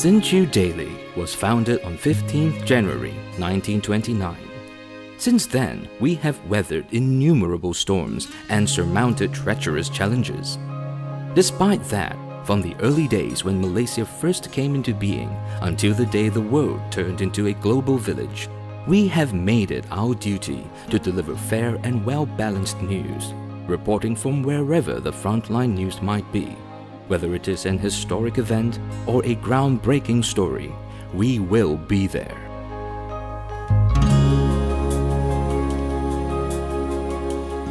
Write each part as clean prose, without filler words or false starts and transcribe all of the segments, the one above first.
Sinchu Daily was founded on 15th January 1929. Since then, we have weathered innumerable storms and surmounted treacherous challenges. Despite that, from the early days when Malaysia first came into being until the day the world turned into a global village, we have made it our duty to deliver fair and well-balanced news, reporting from wherever the frontline news might be. Whether it is an historic event or a groundbreaking story, we will be there.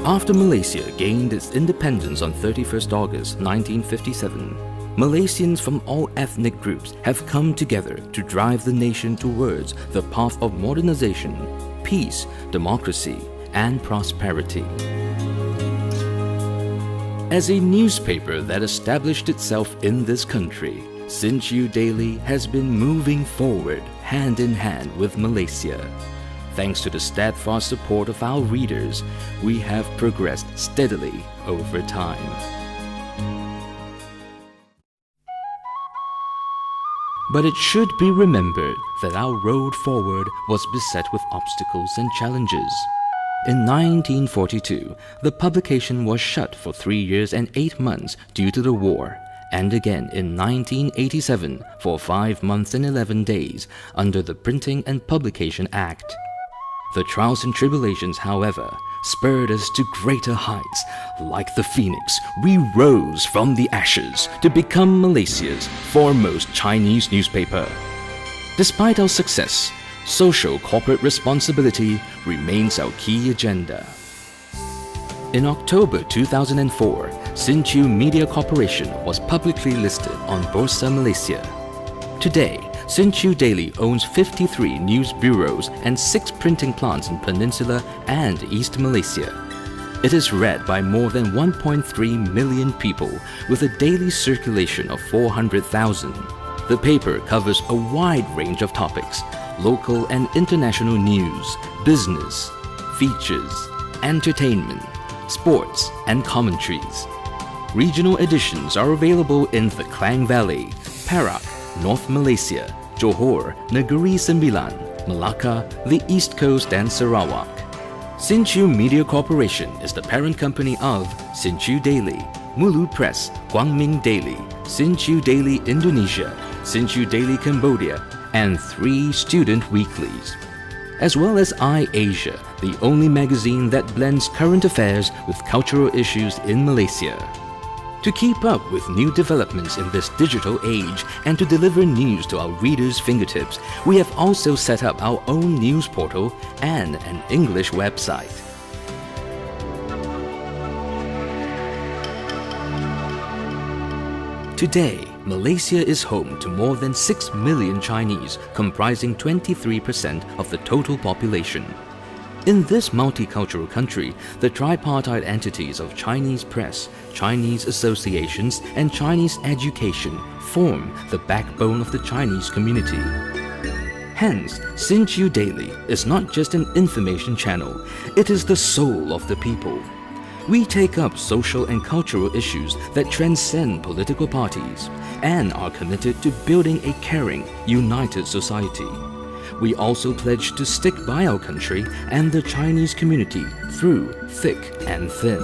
After Malaysia gained its independence on 31st August 1957, Malaysians from all ethnic groups have come together to drive the nation towards the path of modernization, peace, democracy, and prosperity. As a newspaper that established itself in this country, Sinchu Daily has been moving forward hand in hand with Malaysia. Thanks to the steadfast support of our readers, we have progressed steadily over time. But it should be remembered that our road forward was beset with obstacles and challenges. In 1942, the publication was shut for 3 years and 8 months due to the war, and again in 1987 for 5 months and 11 days under the Printing and Publication Act. The trials and tribulations, however, spurred us to greater heights. Like the phoenix, we rose from the ashes to become Malaysia's foremost Chinese newspaper. Despite our success, social corporate responsibility remains our key agenda. In October 2004, Sinchu Media Corporation was publicly listed on Bursa Malaysia. Today, Sinchu Daily owns 53 news bureaus and 6 printing plants in Peninsula and East Malaysia. It is read by more than 1.3 million people with a daily circulation of 400,000. The paper covers a wide range of topics: local and international news, business, features, entertainment, sports, and commentaries. Regional editions are available in the Klang Valley, Perak, North Malaysia, Johor, Negeri Sembilan, Malacca, the East Coast and Sarawak. Sinchu Media Corporation is the parent company of Sinchu Daily, Mulu Press, Guangming Daily, Sinchu Daily Indonesia, Sinchu Daily Cambodia, and 3 student weeklies. As well as iAsia, the only magazine that blends current affairs with cultural issues in Malaysia. To keep up with new developments in this digital age and to deliver news to our readers' fingertips, we have also set up our own news portal and an English website. Today, Malaysia is home to more than 6 million Chinese, comprising 23% of the total population. In this multicultural country, the tripartite entities of Chinese press, Chinese associations, and Chinese education form the backbone of the Chinese community. Hence, Sinchu Daily is not just an information channel, it is the soul of the people. We take up social and cultural issues that transcend political parties and are committed to building a caring, united society. We also pledge to stick by our country and the Chinese community through thick and thin.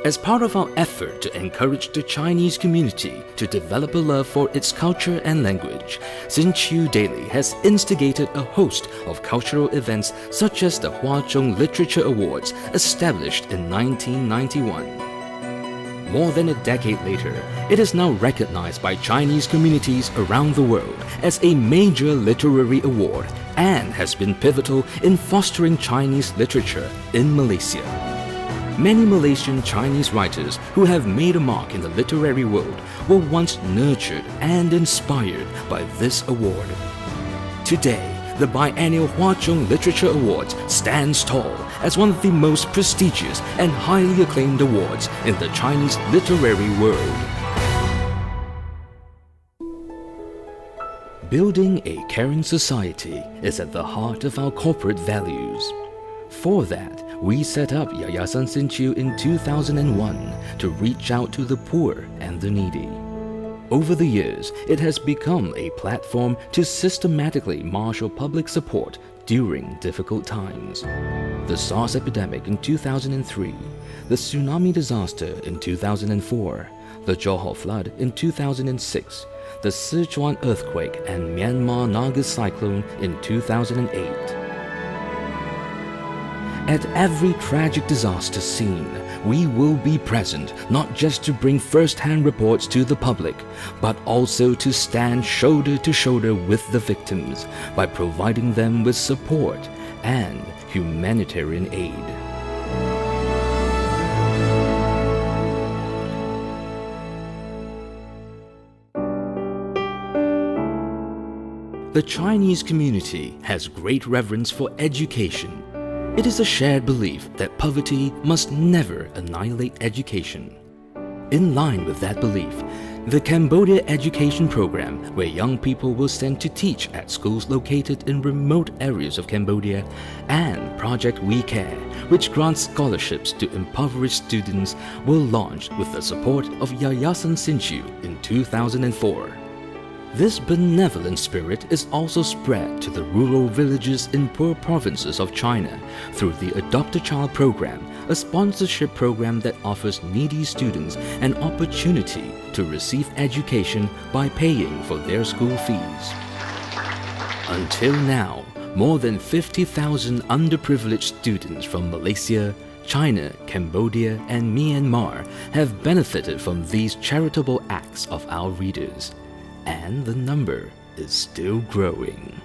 As part of our effort to encourage the Chinese community to develop a love for its culture and language, Sinchu Daily has instigated a host of cultural events such as the Hua Zhong Literature Awards, established in 1991. More than a decade later, it is now recognized by Chinese communities around the world as a major literary award and has been pivotal in fostering Chinese literature in Malaysia. Many Malaysian Chinese writers who have made a mark in the literary world were once nurtured and inspired by this award. Today, the biennial Hua Zhong Literature Awards stands tall as one of the most prestigious and highly acclaimed awards in the Chinese literary world. Building a caring society is at the heart of our corporate values. For that, we set up Yayasan Sinchu in 2001 to reach out to the poor and the needy. Over the years, it has become a platform to systematically marshal public support during difficult times. The SARS epidemic in 2003, the tsunami disaster in 2004, the Johor flood in 2006, the Sichuan earthquake and Myanmar Nagas cyclone in 2008. At every tragic disaster scene, we will be present not just to bring first-hand reports to the public, but also to stand shoulder to shoulder with the victims by providing them with support and humanitarian aid. The Chinese community has great reverence for education. It is a shared belief that poverty must never annihilate education. In line with that belief, the Cambodia Education Program, where young people will send to teach at schools located in remote areas of Cambodia, and Project We Care, which grants scholarships to impoverished students, were launched with the support of Yayasan Sinchu in 2004. This benevolent spirit is also spread to the rural villages in poor provinces of China through the Adopt a Child program, a sponsorship program that offers needy students an opportunity to receive education by paying for their school fees. Until now, more than 50,000 underprivileged students from Malaysia, China, Cambodia, and Myanmar have benefited from these charitable acts of our readers. And the number is still growing.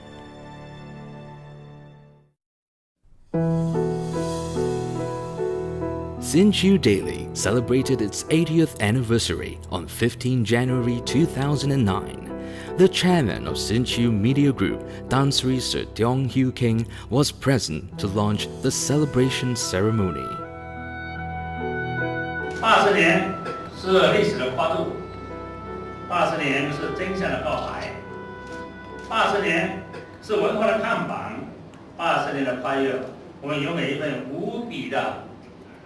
Sinchu Daily celebrated its 80th anniversary on 15 January 2009. The chairman of Sinchu Media Group, Tan Sri Sir Tiong Hiu King, was present to launch the celebration ceremony. 80年是历史的跨度。80年是真相的告白，80年是文化的看板，80年的跨越，我们拥有一份无比的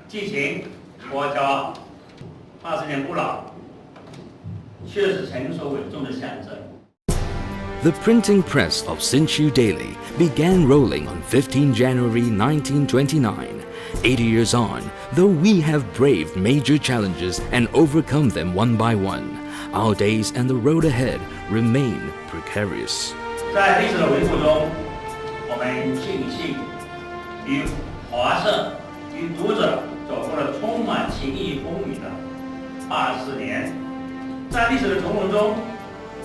激情和骄傲。80年不老，却是成熟稳重的象征。 The printing press of Sinchu Daily began rolling on 15 January 1929. 80 years on, though we have braved major challenges and overcome them one by one, our days and the road ahead remain precarious. 在历史的回顾中，我们庆幸与华社、与读者走过了充满情义风雨的84年。在历史的重逢中，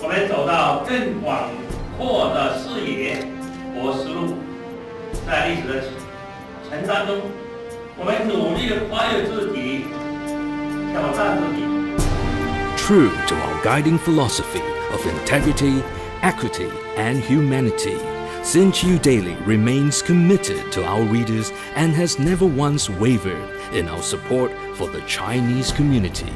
我们走到更广阔的视野和思路。在历史的成长中，我们努力地跨越自己，挑战自己。 True to our guiding philosophy of integrity, equity, and humanity, Sinchu Daily remains committed to our readers and has never once wavered in our support for the Chinese community.